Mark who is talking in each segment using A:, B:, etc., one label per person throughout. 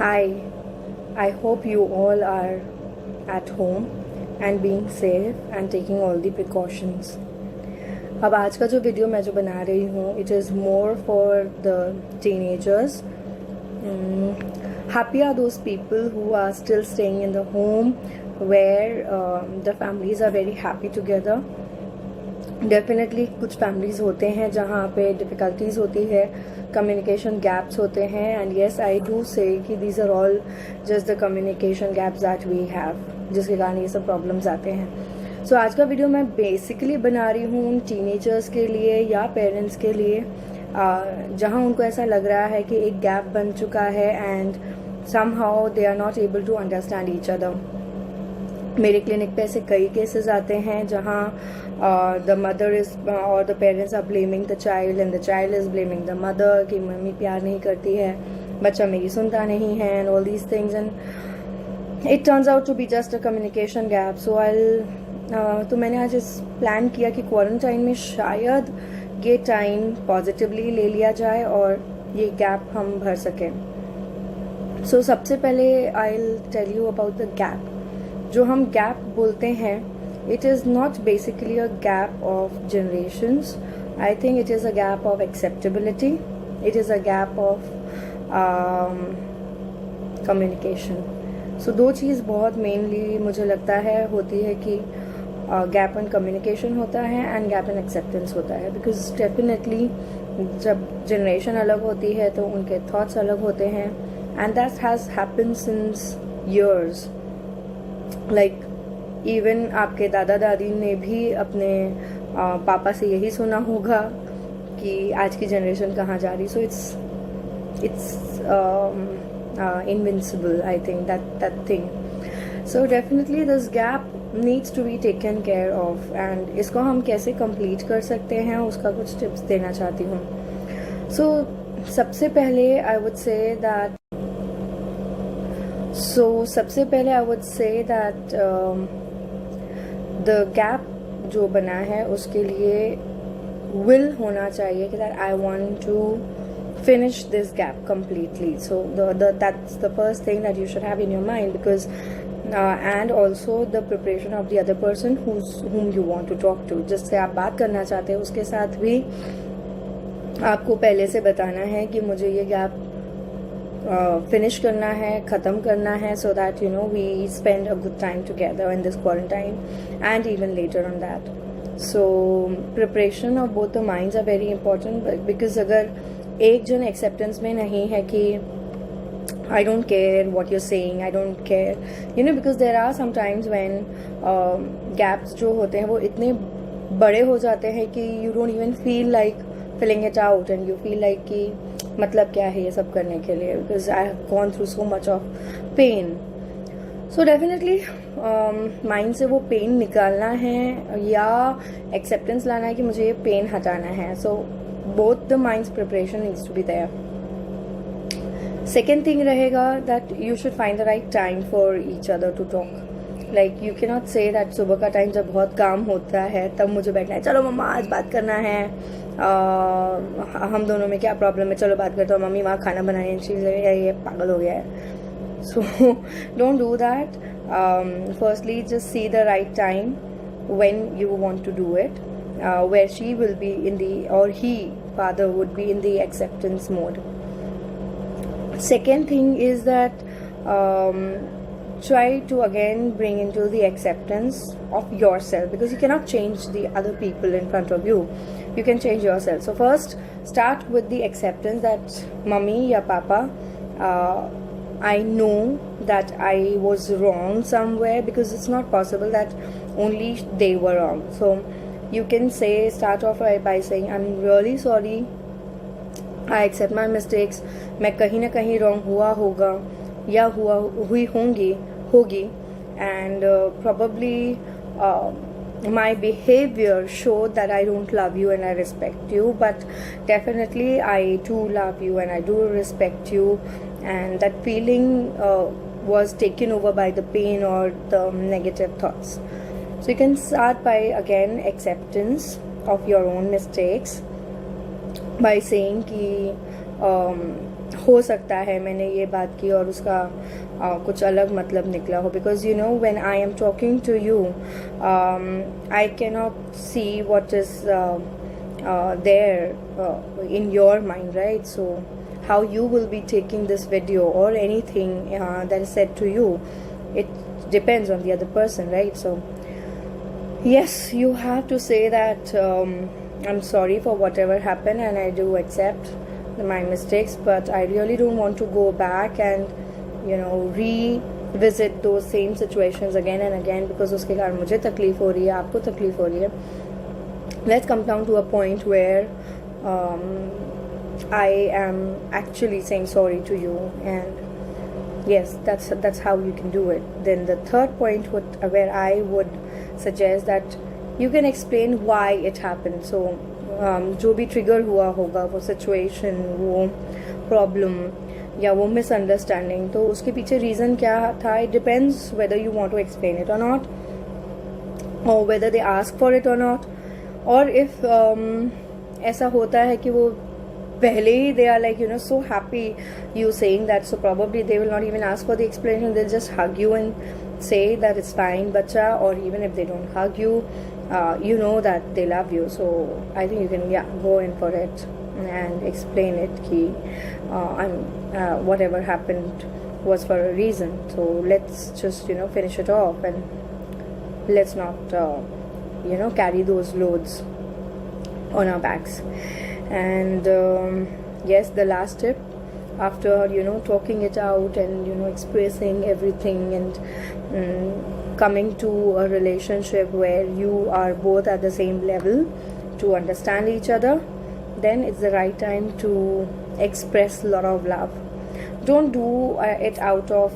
A: Hi, I hope you all are at home and being safe and taking all the precautions. अब आज का जो video मैं जो बना रही हूँ it is more for the teenagers. Happy are those people who are still staying in the home where the families are very happy together. Definitely कुछ फैमिलीज़ होते हैं जहाँ पे डिफ़िकल्टीज़ होती है, कम्युनिकेशन गैप्स होते हैं, and yes I do say that these are all just the communication gaps that we have, जिसके कारण ये सब प्रॉब्लम्स आते हैं. सो आज का वीडियो मैं बेसिकली बना रही हूँ उन टीनेजर्स के लिए या पेरेंट्स के लिए जहाँ उनको ऐसा लग रहा है कि एक गैप बन चुका है and somehow they are not able to understand each other. मेरे क्लिनिक पे ऐसे कई केसेस आते हैं जहाँ द मदर इज और the parents are blaming the child and the child is blaming the mother कि मम्मी प्यार नहीं करती है, बच्चा मेरी सुनता नहीं है, and all these things, and it turns out to be just a communication gap. So तो मैंने आज इस प्लान किया कि क्वारंटाइन में शायद ये टाइम पॉजिटिवली ले लिया जाए और ये गैप हम भर सकें. सो सबसे पहले I will tell you about the gap. जो हम गैप बोलते हैं, it is not basically a gap of generations. I think it is a gap of acceptability. It is a gap of communication. So दो चीज़ बहुत mainly मुझे लगता है होती है कि गैप इन कम्युनिकेशन होता है एंड गैप इन एक्सेप्टेंस होता है. बिकॉज डेफिनेटली जब जनरेशन अलग होती है तो उनके थॉट्स अलग होते हैं, and that has happen since years. Like even आपके दादा दादी ने भी अपने पापा से यही सुना होगा कि आज की जनरेशन कहाँ जा रही. So it's invincible, I think that thing. So definitely this gap needs to be taken care of, and इसको हम कैसे कंप्लीट कर सकते हैं उसका कुछ टिप्स देना चाहती हूँ. सो सबसे पहले I would say that the gap जो बना है उसके लिए विल होना चाहिए कि that I want to finish this gap completely. So that's the first thing that you should have in your mind, because and also the preparation of the other person whom you want to talk to. जिससे आप बात करना चाहते हैं उसके साथ भी आपको पहले से बताना है कि मुझे ये गैप फिनिश करना है, ख़त्म करना है, so that you know we spend a good time together in this quarantine and even later on that. So preparation of both the minds are very important, because अगर एक जन acceptance में नहीं है कि I don't care what you're saying, I don't care, you know, because there are some times when gaps जो होते हैं वो इतने बड़े हो जाते हैं कि you don't even feel like filling it out, and you feel like कि मतलब क्या है ये सब करने के लिए, because I have gone through so much of pain. So definitely mind से वो पेन निकालना है या एक्सेप्टेंस लाना है कि मुझे ये पेन हटाना है. So both the minds preparation needs to be there. Second thing रहेगा that you should find the right time for each other to talk. Like you can not say that सुबह का टाइम जब बहुत काम होता है तब मुझे बैठना है, चलो मम्मा आज बात करना है, हम दोनों में क्या प्रॉब्लम है, चलो बात करते हो, मम्मी वहाँ खाना बनाए, चीज़ ये पागल हो गया है. So don't do that. Firstly just see the right time when you want to do it, where she will be in the, or he, father, would be in the acceptance mode. Second thing is that try to again bring into the acceptance of yourself, because you cannot change the other people in front of you. You can change yourself. So first start with the acceptance that mummy ya papa, I know that I was wrong somewhere, because it's not possible that only they were wrong. So you can start off by saying I'm really sorry, I accept my mistakes. मैं कहीं ना कहीं wrong हुआ होगा या हुई होगी, and probably my behavior showed that I don't love you and I respect you, but definitely I do love you and I do respect you, and that feeling was taken over by the pain or the negative thoughts. So you can start by again acceptance of your own mistakes by saying कि हो सकता है मैंने ये बात की और उसका कुछ अलग मतलब निकला हो, because you know when I am talking to you I can not see what is there in your mind, right? So how you will be taking this video or anything that is said to you, it depends on the other person, right? So yes, you have to say that I'm sorry for whatever happened and I do accept my mistakes, but I really don't want to go back and revisit those same situations again and again, because उसके कारण मुझे तकलीफ हो रही है, आपको तकलीफ हो रही है. Let's come down to a point where I am actually saying sorry to you, and yes, that's how you can do it. Then the third point where I would suggest that you can explain why it happened. So जो भी trigger हुआ होगा, वो situation, वो problem या वो misunderstanding, तो उसके पीछे रीज़न क्या था. It depends whether you want to explain it और नॉट, और whether they ask for it और नॉट. और इफ ऐसा होता है कि वो पहले ही they are like so happy you saying that, so probably they will not even ask for the explanation, they'll just hug you and say that it's fine bacha. Or even if they don't hug you, you know that they love you. So I think you can go in for it and explain it ki whatever happened was for a reason, so let's just finish it off and let's not carry those loads on our backs. And yes, the last tip, after talking it out and expressing everything and coming to a relationship where you are both at the same level to understand each other, then it's the right time to express a lot of love. Don't do it out of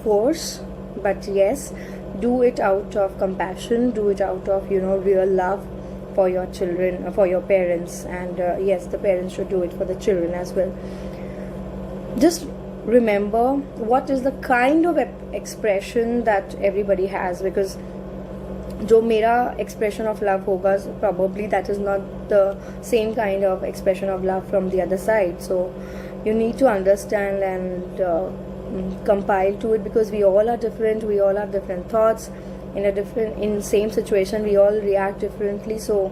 A: force, but yes, do it out of compassion, do it out of real love for your children, for your parents, and yes, the parents should do it for the children as well. Just remember what is the kind of expression that everybody has, because जो मेरा expression of love होगा, probably that is not the same kind of expression of love from the other side. So you need to understand and compile to it, because we all are different, we all have different thoughts. In same situation we all react differently. So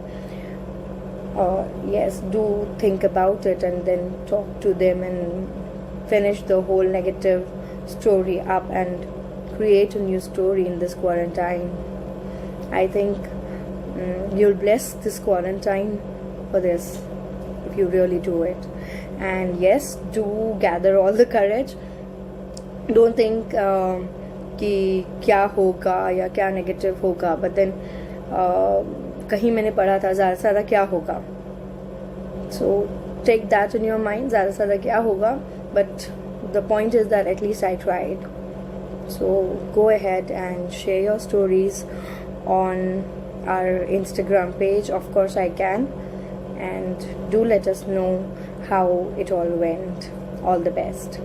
A: yes, do think about it and then talk to them and finish the whole negative story up and create a new story in this quarantine. I think you'll bless this quarantine for this if you really do it. And yes, do gather all the courage. Don't think कि क्या होगा या क्या negative होगा, but then कहीं मैंने पढ़ा था ज़्यादा से ज़्यादा क्या होगा. So take that in your mind, ज़्यादा से ज़्यादा क्या होगा, but the point is that at least I tried. So go ahead and share your stories on our Instagram page. Of course I can, and do let us know how it all went. All the best.